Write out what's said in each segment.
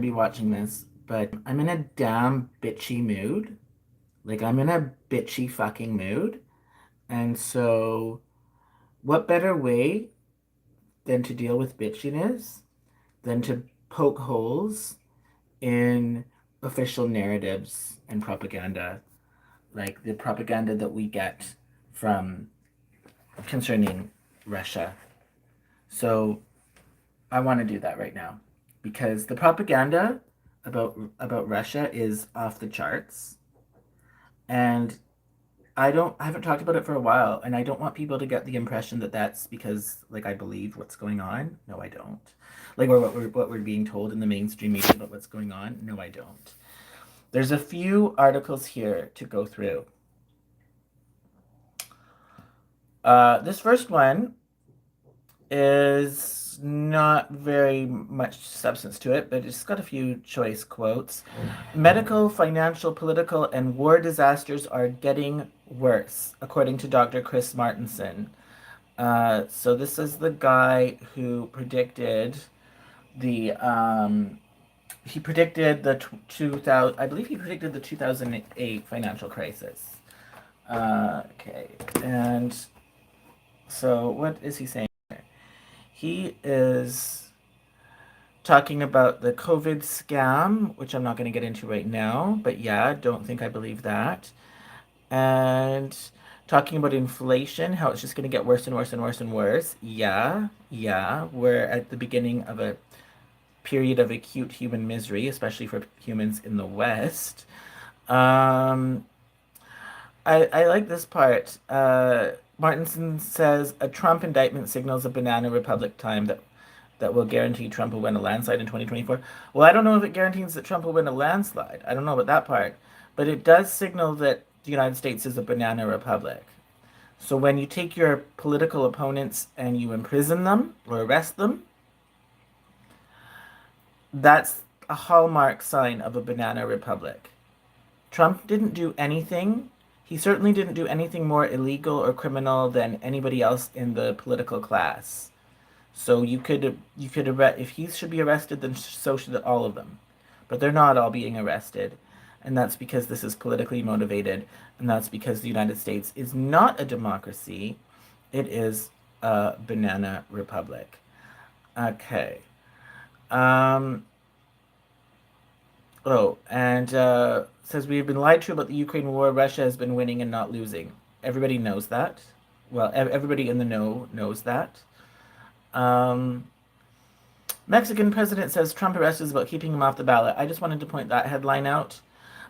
be watching this, but I'm in a damn bitchy mood. Like, I'm in a bitchy fucking mood. And so, what better way than to deal with bitchiness than to poke holes in official narratives and propaganda, like the propaganda that we get from concerning Russia. So, I want to do that right now because the propaganda about Russia is off the charts, and I haven't talked about it for a while, and I don't want people to get the impression that that's because like I believe what's going on. No, I don't. Like, or what we're being told in the mainstream media about what's going on. No, I don't. There's a few articles here to go through. This first one is not very much substance to it, but it's got a few choice quotes. Medical, financial, political, and war disasters are getting worse, according to Dr. Chris Martenson. So this is the guy who predicted the he predicted the 2000, I believe he predicted the 2008 financial crisis. Okay, and so what is he saying? He is talking about the COVID scam, which I'm not going to get into right now, but yeah, don't think I believe that. And talking about inflation, how it's just going to get worse and worse and worse and worse. Yeah, yeah, we're at the beginning of a period of acute human misery, especially for humans in the West. Um, I like this part. Martinson says a Trump indictment signals a banana republic time that will guarantee Trump will win a landslide in 2024. Well, I don't know if it guarantees that Trump will win a landslide. I don't know about that part. But it does signal that the United States is a banana republic. So when you take your political opponents and you imprison them or arrest them, that's a hallmark sign of a banana republic. Trump didn't do anything. He certainly didn't do anything more illegal or criminal than anybody else in the political class. So you could arrest if he should be arrested, then so should all of them. But they're not all being arrested, and that's because this is politically motivated, and that's because the United States is not a democracy. It is a banana republic. Okay. Um, Oh, and says we've been lied to about the Ukraine war. Russia has been winning and not losing. Everybody knows that. Well, everybody in the know knows that. Um, Mexican president says Trump arrest is about keeping him off the ballot. I just wanted to point that headline out.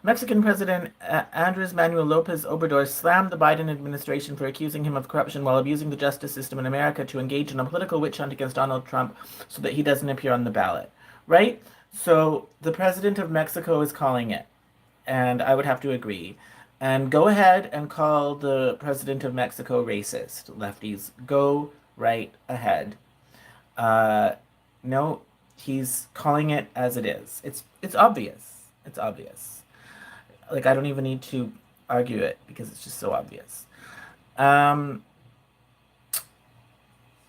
Mexican President Andres Manuel Lopez Obrador slammed the Biden administration for accusing him of corruption while abusing the justice system in America to engage in a political witch hunt against Donald Trump so that he doesn't appear on the ballot. Right? So the president of Mexico is calling it, and I would have to agree. And go ahead and call the president of Mexico racist, lefties. Go right ahead. Uh, no, he's calling it as it is. It's obvious. It's obvious. Like, I don't even need to argue it because it's just so obvious. Um,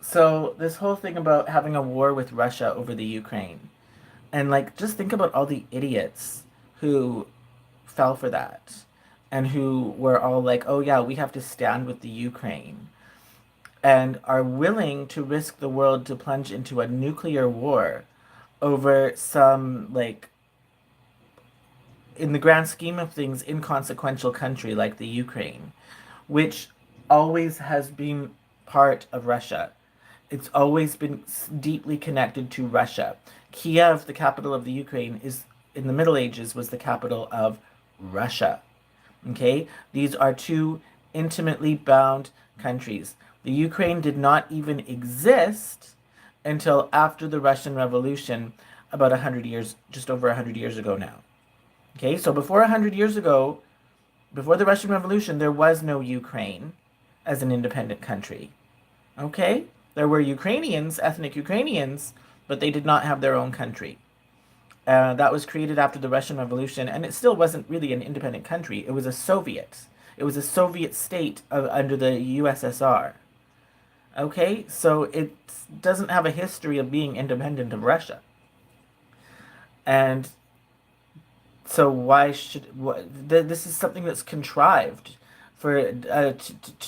so this whole thing about having a war with Russia over the Ukraine, and like just think about all the idiots who fell for that and who were all like, "Oh yeah, we have to stand with the Ukraine." And are willing to risk the world to plunge into a nuclear war over some, like, in the grand scheme of things, inconsequential country like the Ukraine, which always has been part of Russia. It's always been deeply connected to Russia. Kiev, the capital of the Ukraine, is in the Middle Ages was the capital of Russia. Okay? These are two intimately bound countries. The Ukraine did not even exist until after the Russian Revolution, about 100 years, just over 100 years ago now. Okay, so before 100 years ago, before the Russian Revolution, there was no Ukraine as an independent country. Okay? There were Ukrainians, ethnic Ukrainians, but they did not have their own country. That was created after the Russian Revolution, and it still wasn't really an independent country. It was a Soviet. It was a Soviet state under the USSR. Okay, so it doesn't have a history of being independent of Russia. And so why should this is something that's contrived for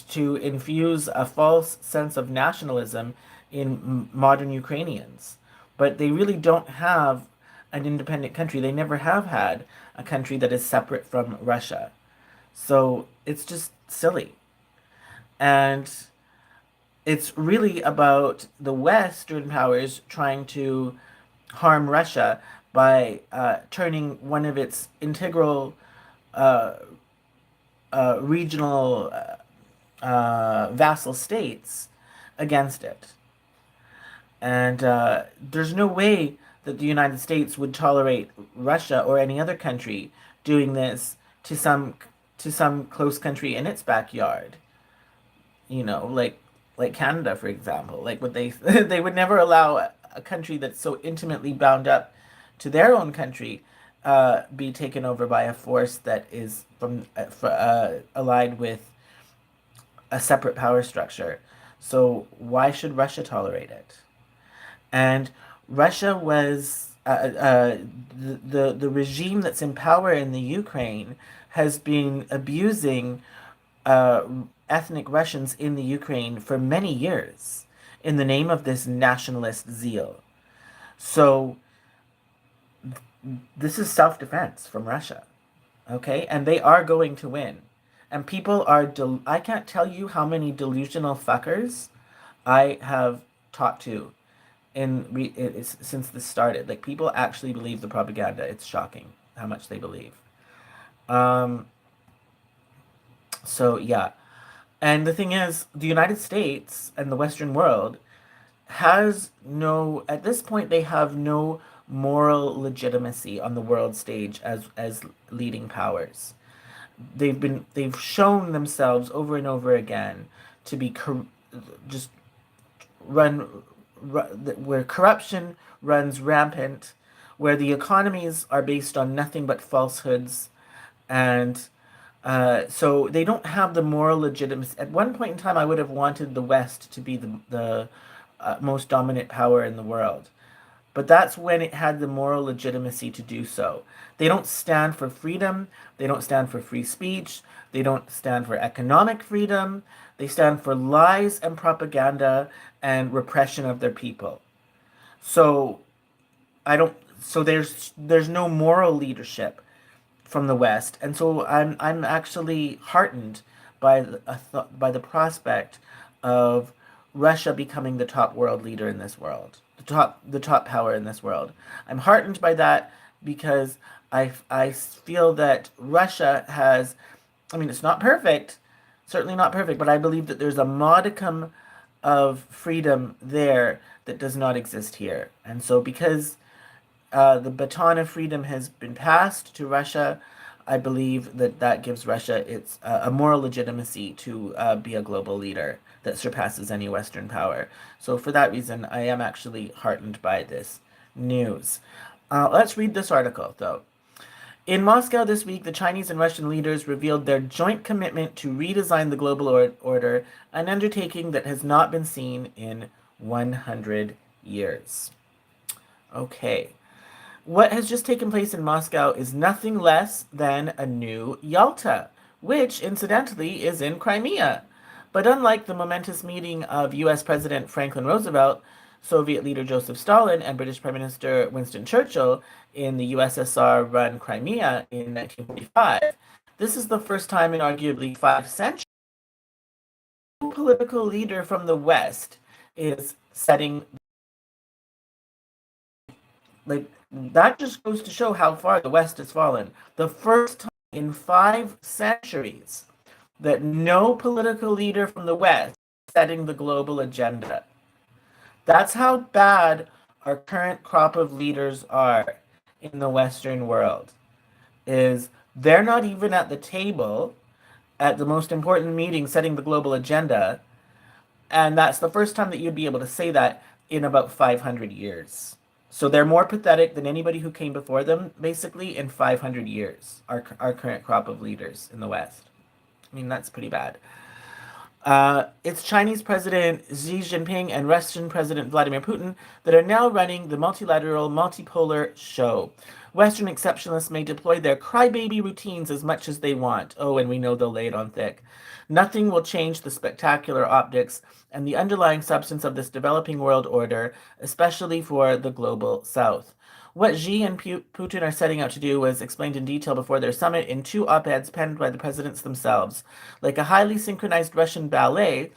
to infuse a false sense of nationalism in modern Ukrainians, but they really don't have an independent country. They never have had a country that is separate from Russia. So it's just silly. And it's really about the Western powers trying to harm Russia by turning one of its integral uh, regional vassal states against it. And there's no way that the United States would tolerate Russia or any other country doing this to some close country in its backyard. Like Canada, for example. Like would they they would never allow a country that's so intimately bound up to their own country be taken over by a force that is allied with a separate power structure. So why should Russia tolerate it? And Russia was the regime that's in power in the Ukraine has been abusing uh, ethnic Russians in the Ukraine for many years in the name of this nationalist zeal. So this is self-defense from Russia, okay? And they are going to win. And people are I can't tell you how many delusional fuckers I have talked to since this started. Like people actually believe the propaganda. It's shocking how much they believe. Um, so yeah. And the thing is, the United States and the Western world at this point, they have no moral legitimacy on the world stage as leading powers. They've shown themselves over and over again to be just run, where corruption runs rampant, where the economies are based on nothing but falsehoods, and so they don't have the moral legitimacy. At one point in time, I would have wanted the West to be the most dominant power in the world. But that's when it had the moral legitimacy to do so. They don't stand for freedom. They don't stand for free speech. They don't stand for economic freedom. They stand for lies and propaganda and repression of their people. So I don't. So there's no moral leadership from the West, and so I'm actually heartened by by the prospect of Russia becoming the top world leader in this world, the top power in this world. I'm heartened by that because I feel that Russia has, I mean, it's not perfect, certainly not perfect, but I believe that there's a modicum of freedom there that does not exist here, and so because the baton of freedom has been passed to Russia. I believe that that gives Russia its a moral legitimacy to be a global leader that surpasses any Western power. So for that reason, I am actually heartened by this news. Let's read this article, though. In Moscow this week, the Chinese and Russian leaders revealed their joint commitment to redesign the global order, an undertaking that has not been seen in 100 years. Okay. What has just taken place in Moscow is nothing less than a new Yalta, which, incidentally, is in Crimea. But unlike the momentous meeting of US President Franklin Roosevelt, Soviet leader Joseph Stalin, and British Prime Minister Winston Churchill in the USSR-run Crimea in 1945, this is the first time in arguably 5 centuries a political leader from the West is setting, like, that just goes to show how far the West has fallen. The first time in 5 centuries that no political leader from the West is setting the global agenda. That's how bad our current crop of leaders are in the Western world. Is they're not even at the table at the most important meeting setting the global agenda, and that's the first time that you'd be able to say that in about 500 years. So they're more pathetic than anybody who came before them, basically, in 500 years, our current crop of leaders in the West. I mean, that's pretty bad. It's Chinese President Xi Jinping and Russian President Vladimir Putin that are now running the multilateral, multipolar show. Western exceptionalists may deploy their crybaby routines as much as they want. Oh, and we know they'll lay it on thick. Nothing will change the spectacular optics and the underlying substance of this developing world order, especially for the global south. What Xi and Putin are setting out to do was explained in detail before their summit in two op-eds penned by the presidents themselves. Like a highly synchronized Russian ballet,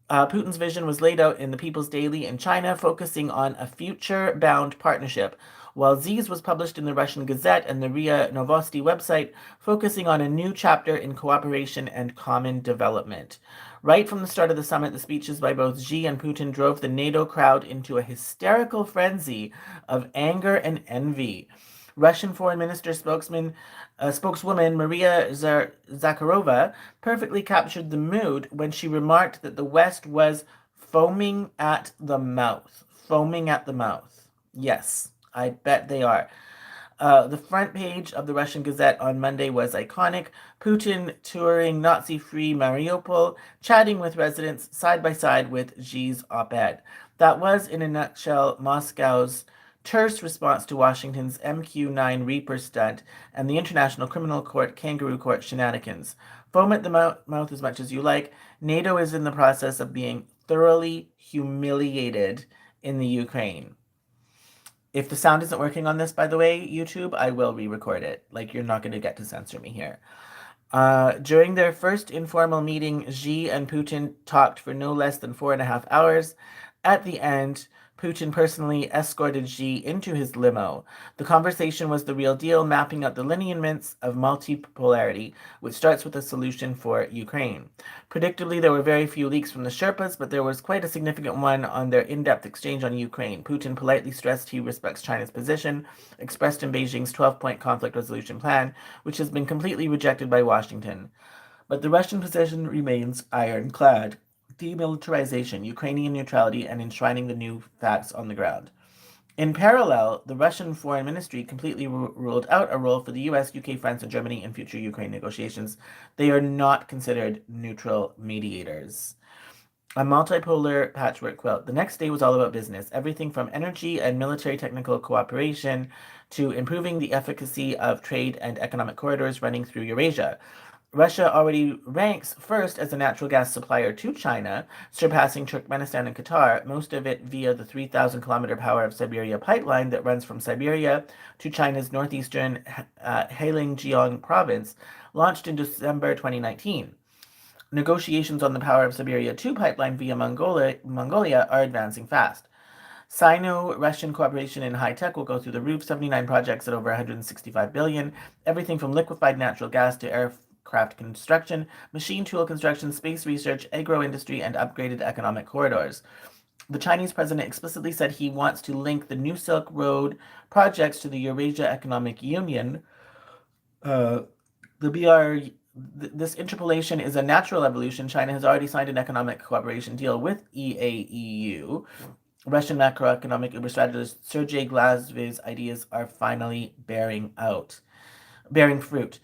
Putin's vision was laid out in the People's Daily in China, focusing on a future bound partnership, while Xi's was published in the Russian Gazette and the RIA Novosti website, focusing on a new chapter in cooperation and common development. Right from the start of the summit, the speeches by both Xi and Putin drove the NATO crowd into a hysterical frenzy of anger and envy. Russian Foreign Minister spokeswoman Maria Zakharova perfectly captured the mood when she remarked that the West was foaming at the mouth. Foaming at the mouth. Yes, I bet they are. The front page of the Russian Gazette on Monday was iconic. Putin touring Nazi free Mariupol, chatting with residents side by side with Xi's op ed. That was, in a nutshell, Moscow's terse response to Washington's MQ-9 Reaper stunt and the International Criminal Court Kangaroo Court shenanigans. Foam at the mouth as much as you like. NATO is in the process of being thoroughly humiliated in the Ukraine. If the sound isn't working on this, by the way, YouTube, I will re-record it. Like, you're not going to get to censor me here. During their first informal meeting, Xi and Putin talked for no less than 4.5 hours. At the end, Putin personally escorted Xi into his limo. The conversation was the real deal, mapping out the lineaments of multipolarity, which starts with a solution for Ukraine. Predictably, there were very few leaks from the Sherpas, but there was quite a significant one on their in-depth exchange on Ukraine. Putin politely stressed he respects China's position, expressed in Beijing's 12-point conflict resolution plan, which has been completely rejected by Washington. But the Russian position remains ironclad: demilitarization, Ukrainian neutrality, and enshrining the new facts on the ground. In parallel, the Russian Foreign Ministry completely ruled out a role for the US, UK, France, and Germany in future Ukraine negotiations. They are not considered neutral mediators. A multipolar patchwork quilt. The next day was all about business, everything from energy and military technical cooperation to improving the efficacy of trade and economic corridors running through Eurasia. Russia already ranks first as a natural gas supplier to China, surpassing Turkmenistan and Qatar, most of it via the 3,000-kilometer Power of Siberia pipeline that runs from Siberia to China's northeastern Heilongjiang province, launched in December 2019. Negotiations on the Power of Siberia 2 pipeline via Mongolia are advancing fast. Sino-Russian cooperation in high tech will go through the roof. 79 projects at over 165 billion, everything from liquefied natural gas to aircraft construction, machine tool construction, space research, agro-industry, and upgraded economic corridors. The Chinese president explicitly said he wants to link the New Silk Road projects to the Eurasia Economic Union. The BR This interpolation is a natural evolution. China has already signed an economic cooperation deal with EAEU. Russian macroeconomic uber strategist Sergei Glasvey's ideas are finally bearing fruit.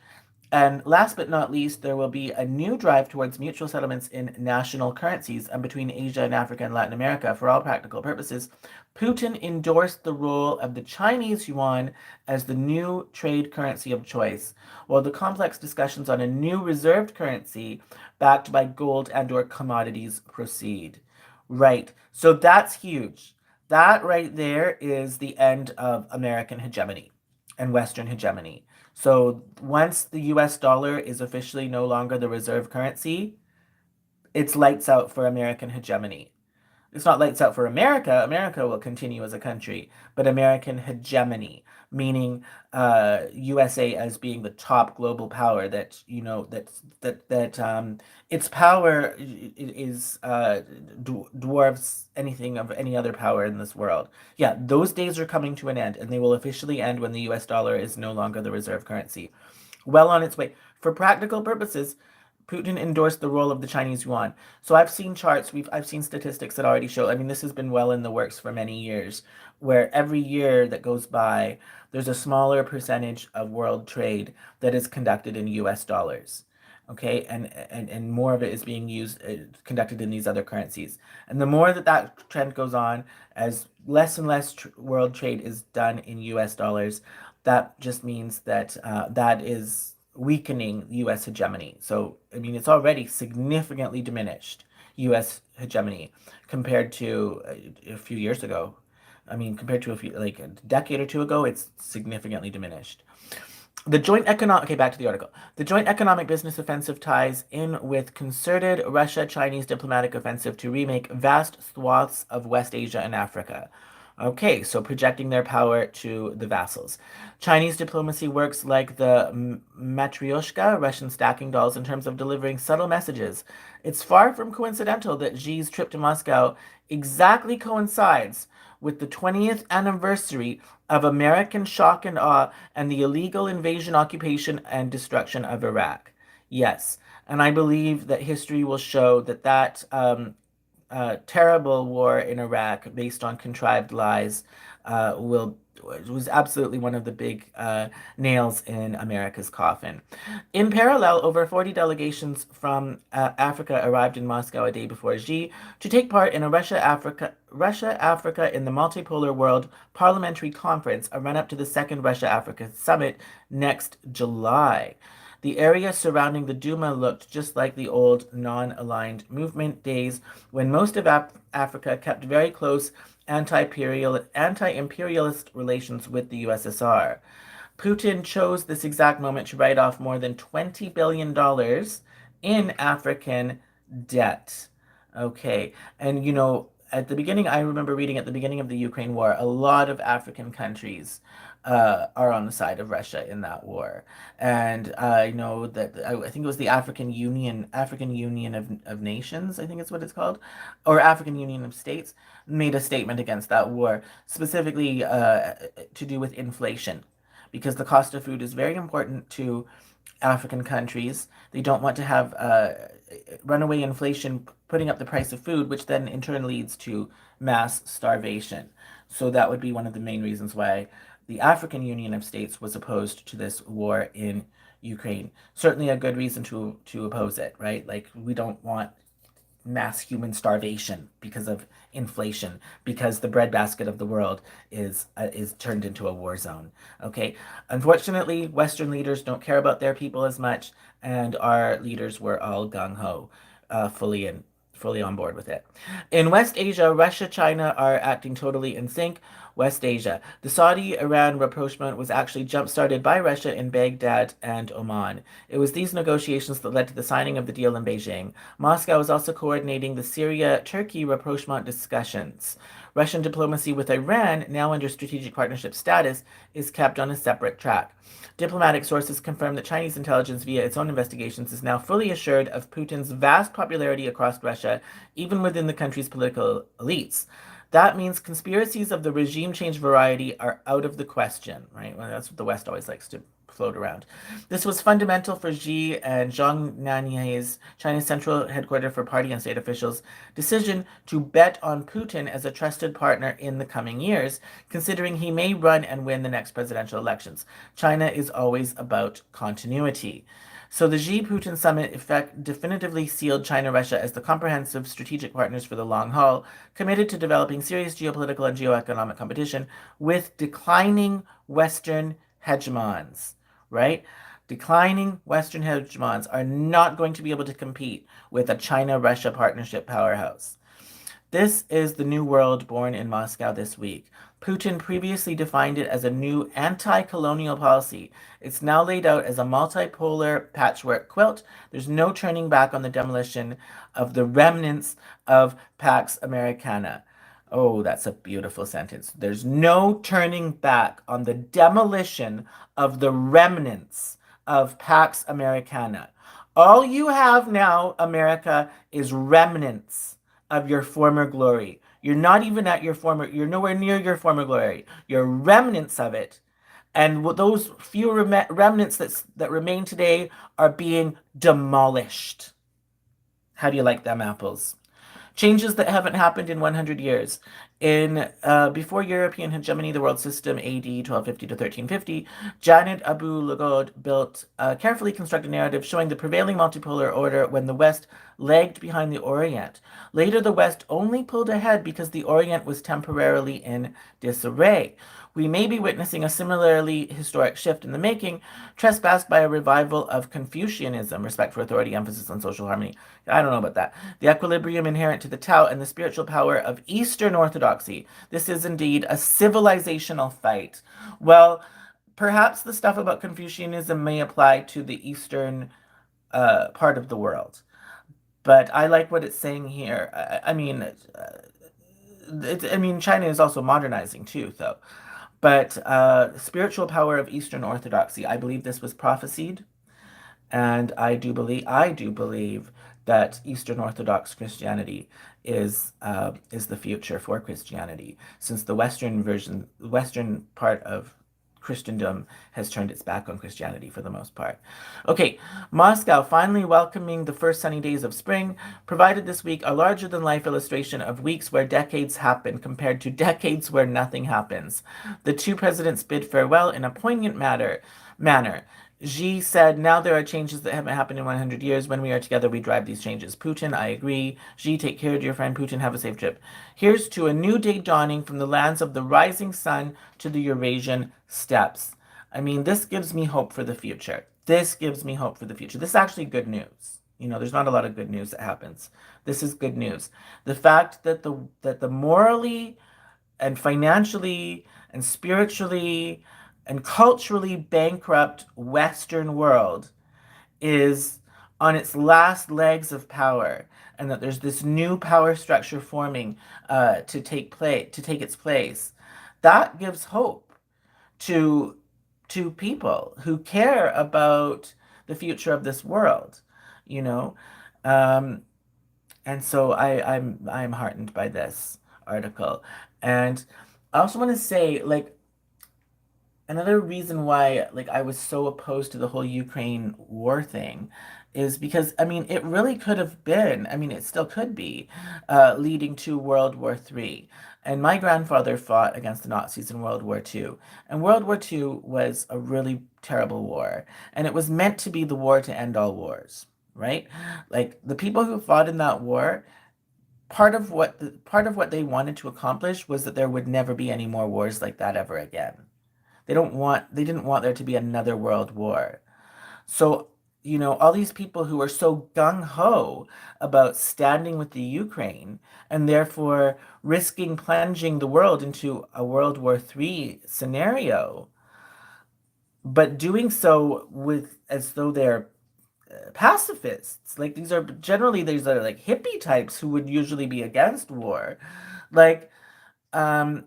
And last but not least, there will be a new drive towards mutual settlements in national currencies and between Asia and Africa and Latin America. For all practical purposes, Putin endorsed the role of the Chinese yuan as the new trade currency of choice, while the complex discussions on a new reserved currency backed by gold and/or commodities proceed. Right. So that's huge. That right there is the end of American hegemony and Western hegemony. So once the US dollar is officially no longer the reserve currency, it's lights out for American hegemony. It's not lights out for America. America will continue as a country, but American hegemony, meaning USA as being the top global power that its power is dwarfs anything of any other power in this world. Yeah, those days are coming to an end, and they will officially end when the US dollar is no longer the reserve currency. Well on its way. For practical purposes, Putin endorsed the role of the Chinese yuan. So I've seen charts, I've seen statistics that already show, I mean, this has been well in the works for many years, where every year that goes by, there's a smaller percentage of world trade that is conducted in US dollars. okay, and more of it is being used conducted in these other currencies. And the more that that trend goes on, as less and less world trade is done in US dollars, that just means that that is weakening US hegemony. So I mean it's already significantly diminished, US hegemony, compared to a few years ago. I mean, compared to a few, like a decade or two ago, it's significantly diminished. The joint economic, okay, back to the article. The joint economic business offensive ties in with concerted Russia-Chinese diplomatic offensive to remake vast swaths of West Asia and Africa. Okay, so projecting their power to the vassals. Chinese diplomacy works like the matryoshka, Russian stacking dolls, in terms of delivering subtle messages. It's far from coincidental that Xi's trip to Moscow exactly coincides with the 20th anniversary of American shock and awe and the illegal invasion, occupation, and destruction of Iraq. Yes, and I believe that history will show that terrible war in Iraq, based on contrived lies, will was absolutely one of the big nails in America's coffin. In parallel, over 40 delegations from Africa arrived in Moscow a day before Xi to take part in a Russia-Africa in the Multipolar World Parliamentary Conference, a run-up to the second Russia-Africa Summit next July. The area surrounding the Duma looked just like the old non-aligned movement days when most of Africa kept very close anti-imperialist relations with the USSR. Putin chose this exact moment to write off more than $20 billion in African debt. Okay, and at the beginning, I remember reading at the beginning of the Ukraine war, a lot of African countries are on the side of Russia in that war. And I know that I think it was the African Union of Nations, I think it's what it's called, or African Union of States, made a statement against that war, specifically to do with inflation, because the cost of food is very important to African countries. They don't want to have runaway inflation putting up the price of food, which then in turn leads to mass starvation. So that would be one of the main reasons why the African Union of States was opposed to this war in Ukraine. Certainly a good reason to oppose it, right? Like we don't want mass human starvation because of inflation, because the breadbasket of the world is turned into a war zone. Okay, unfortunately, Western leaders don't care about their people as much, and our leaders were all gung ho, fully on board with it. In West Asia, Russia, China are acting totally in sync. West Asia. The Saudi-Iran rapprochement was actually jump-started by Russia in Baghdad and Oman. It was these negotiations that led to the signing of the deal in Beijing. Moscow is also coordinating the Syria-Turkey rapprochement discussions. Russian diplomacy with Iran, now under strategic partnership status, is kept on a separate track. Diplomatic sources confirm that Chinese intelligence, via its own investigations, is now fully assured of Putin's vast popularity across Russia, even within the country's political elites. That means conspiracies of the regime change variety are out of the question, right? Well, that's what the West always likes to float around. This was fundamental for Xi and Zhang Nanye's, China's central headquarters for party and state officials, decision to bet on Putin as a trusted partner in the coming years, considering he may run and win the next presidential elections. China is always about continuity. So the Xi-Putin summit definitively sealed China-Russia as the comprehensive strategic partners for the long haul, committed to developing serious geopolitical and geoeconomic competition with declining Western hegemons, right? Declining Western hegemons are not going to be able to compete with a China-Russia partnership powerhouse. This is the new world born in Moscow this week. Putin previously defined it as a new anti-colonial policy. It's now laid out as a multipolar patchwork quilt. There's no turning back on the demolition of the remnants of Pax Americana. Oh, that's a beautiful sentence. There's no turning back on the demolition of the remnants of Pax Americana. All you have now, America, is remnants of your former glory. You're not even at your former, you're nowhere near your former glory. You're remnants of it. And those few remnants that remain today are being demolished. How do you like them apples? Changes that haven't happened in 100 years. In before European hegemony, the world system, AD 1250 to 1350, Janet Abu Lughod built a carefully constructed narrative showing the prevailing multipolar order when the West lagged behind the Orient. Later, the West only pulled ahead because the Orient was temporarily in disarray. We may be witnessing a similarly historic shift in the making, trespassed by a revival of Confucianism, respect for authority, emphasis on social harmony. I don't know about that. The equilibrium inherent to the Tao and the spiritual power of Eastern Orthodoxy. This is indeed a civilizational fight. Well, perhaps the stuff about Confucianism may apply to the Eastern part of the world. But I like what it's saying here. I mean, China is also modernizing too, though. But spiritual power of Eastern Orthodoxy. I believe this was prophesied, and I do believe that Eastern Orthodox Christianity is the future for Christianity, since the Western part of Christendom has turned its back on Christianity for the most part. Okay, Moscow finally welcoming the first sunny days of spring, provided this week a larger than life illustration of weeks where decades happen compared to decades where nothing happens. The two presidents bid farewell in a poignant manner. Xi said, now there are changes that haven't happened in 100 years. When we are together, we drive these changes. Putin, I agree. Xi, take care, dear friend. Putin, have a safe trip. Here's to a new day dawning from the lands of the rising sun to the Eurasian steppes. I mean, this gives me hope for the future. This gives me hope for the future. This is actually good news. You know, there's not a lot of good news that happens. This is good news. The fact that the morally and financially and spiritually and culturally bankrupt Western world is on its last legs of power, and that there's this new power structure forming to take its place. That gives hope to people who care about the future of this world, you know. Um, and so I'm heartened by this article. And I also want to say, like, another reason why, like, I was so opposed to the whole Ukraine war thing is because, I mean, it really could have been, I mean, it still could be, leading to World War III. And my grandfather fought against the Nazis in World War II. And World War II was a really terrible war. And it was meant to be the war to end all wars, right? Like, the people who fought in that war, part of what they wanted to accomplish was that there would never be any more wars like that ever again. They didn't want there to be another world war. So, you know, all these people who are so gung ho about standing with the Ukraine and therefore risking plunging the world into a World War III scenario, but doing so with as though they're pacifists. Like, these are like hippie types who would usually be against war. Like, um,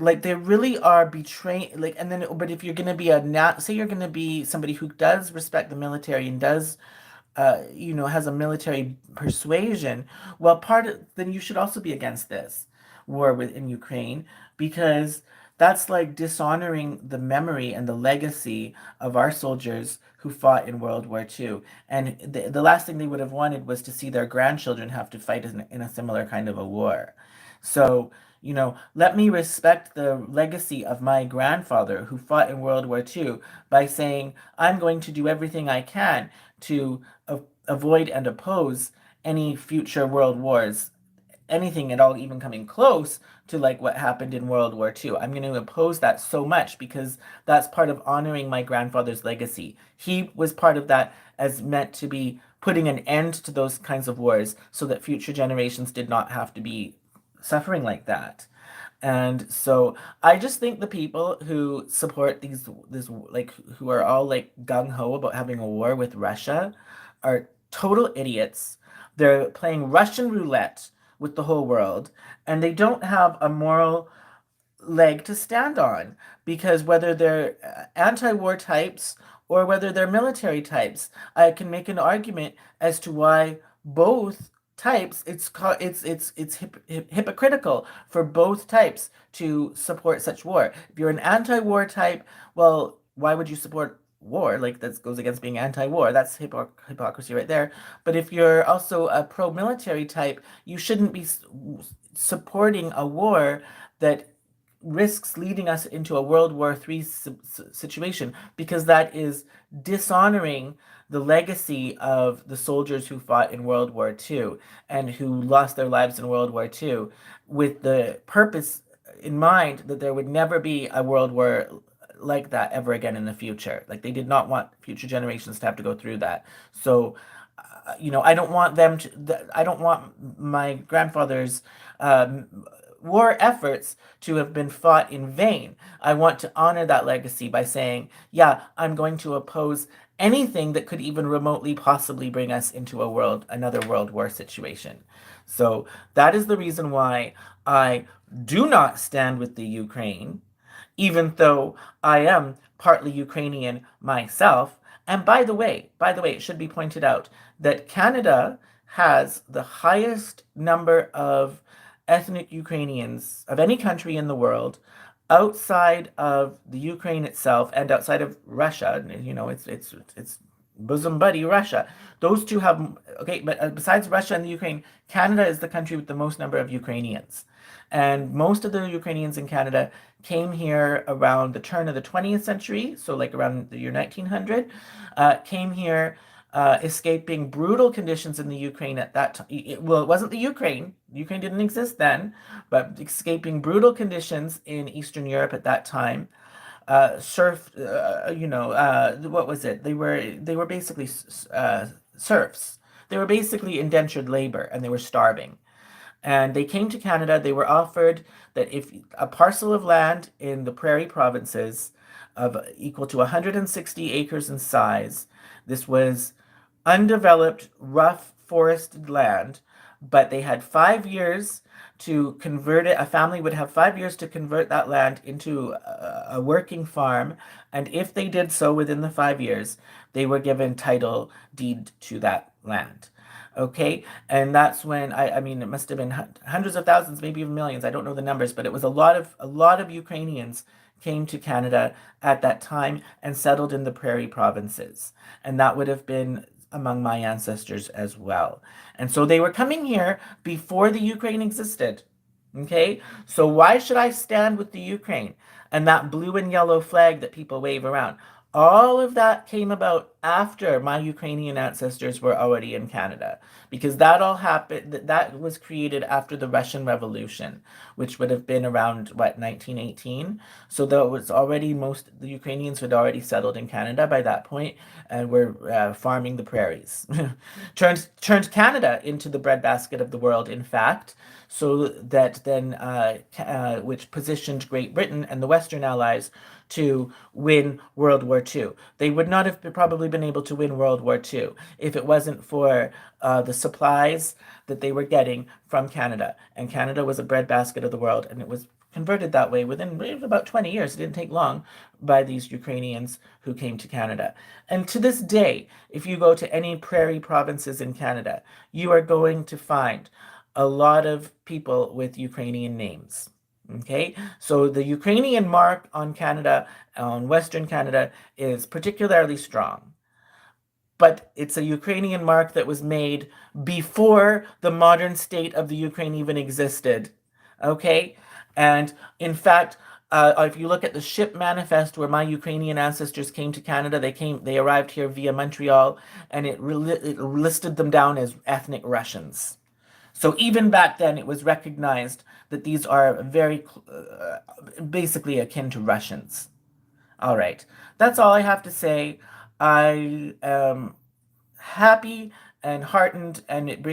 like they really are betraying, like, and then but if you're going to be say you're going to be somebody who does respect the military and does you know, has a military persuasion, well, then you should also be against this war in Ukraine, because that's like dishonoring the memory and the legacy of our soldiers who fought in World War II. And the last thing they would have wanted was to see their grandchildren have to fight in a similar kind of a war. So, you know, let me respect the legacy of my grandfather who fought in World War II by saying, I'm going to do everything I can to avoid and oppose any future world wars, anything at all even coming close to like what happened in World War II. I'm going to oppose that so much because that's part of honoring my grandfather's legacy. He was part of that as meant to be putting an end to those kinds of wars so that future generations did not have to be suffering like that. And so I just think the people who support this like who are all like gung ho about having a war with Russia are total idiots. They're playing Russian roulette with the whole world, and they don't have a moral leg to stand on, because whether they're anti-war types or whether they're military types, I can make an argument as to why both types hypocritical for both types to support such war. If you're an anti-war type, well, why would you support war? Like, that goes against being anti-war. That's hypocrisy right there. But if you're also a pro-military type, you shouldn't be supporting a war that risks leading us into a World War III situation, because that is dishonoring the legacy of the soldiers who fought in World War II and who lost their lives in World War II, with the purpose in mind that there would never be a World War like that ever again in the future. Like, they did not want future generations to have to go through that. So, I don't want them to. I don't want my grandfather's war efforts to have been fought in vain. I want to honor that legacy by saying, yeah, I'm going to oppose anything that could even remotely possibly bring us into another world war situation. So that is the reason why I do not stand with the Ukraine, even though I am partly Ukrainian myself. And by the way, it should be pointed out that Canada has the highest number of ethnic Ukrainians of any country in the world, outside of the Ukraine itself and outside of Russia. It's bosom buddy Russia. Those two have, okay, but besides Russia and the Ukraine, Canada is the country with the most number of Ukrainians. And most of the Ukrainians in Canada came here around the turn of the 20th century, so like around the year 1900, came here escaping brutal conditions in the Ukraine at that time. Well, it wasn't the Ukraine. Ukraine didn't exist then, but escaping brutal conditions in Eastern Europe at that time. What was it? They were basically serfs. They were basically indentured labor, and they were starving. And they came to Canada. They were offered that if a parcel of land in the prairie provinces of equal to 160 acres in size, this was undeveloped, rough forested land, but they had 5 years to convert it. A family would have 5 years to convert that land into a working farm, and if they did so within the 5 years, they were given title deed to that land. Okay, and that's when I mean, it must have been hundreds of thousands, maybe even millions. I don't know the numbers, but it was a lot of Ukrainians came to Canada at that time and settled in the prairie provinces, and that would have been among my ancestors as well. And so they were coming here before the Ukraine existed. Okay, so why should I stand with the Ukraine and that blue and yellow flag that people wave around? All of that came about after my Ukrainian ancestors were already in Canada, because that all happened, that was created after the Russian Revolution, which would have been around, what, 1918? So there was already, most the Ukrainians had already settled in Canada by that point and were farming the prairies. turned Canada into the breadbasket of the world, in fact, so that then, which positioned Great Britain and the Western Allies to win World War II. They would not have probably been able to win World War II if it wasn't for the supplies that they were getting from Canada. And Canada was a breadbasket of the world, and it was converted that way within about 20 years. It didn't take long, by these Ukrainians who came to Canada. And to this day, if you go to any prairie provinces in Canada, you are going to find a lot of people with Ukrainian names. Okay, so the Ukrainian mark on Canada, on Western Canada, is particularly strong. But it's a Ukrainian mark that was made before the modern state of the Ukraine even existed. Okay, and in fact, if you look at the ship manifest where my Ukrainian ancestors came to Canada, they arrived here via Montreal, and it listed them down as ethnic Russians. So even back then, it was recognized that these are very basically akin to Russians. All right, that's all I have to say. I am happy and heartened, and it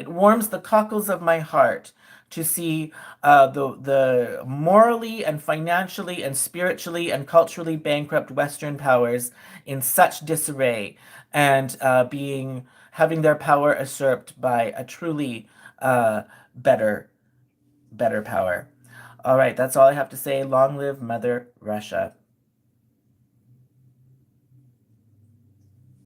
warms the cockles of my heart to see the morally and financially and spiritually and culturally bankrupt Western powers in such disarray, and being having their power usurped by a truly better better power. All right, that's all I have to say. Long live Mother Russia.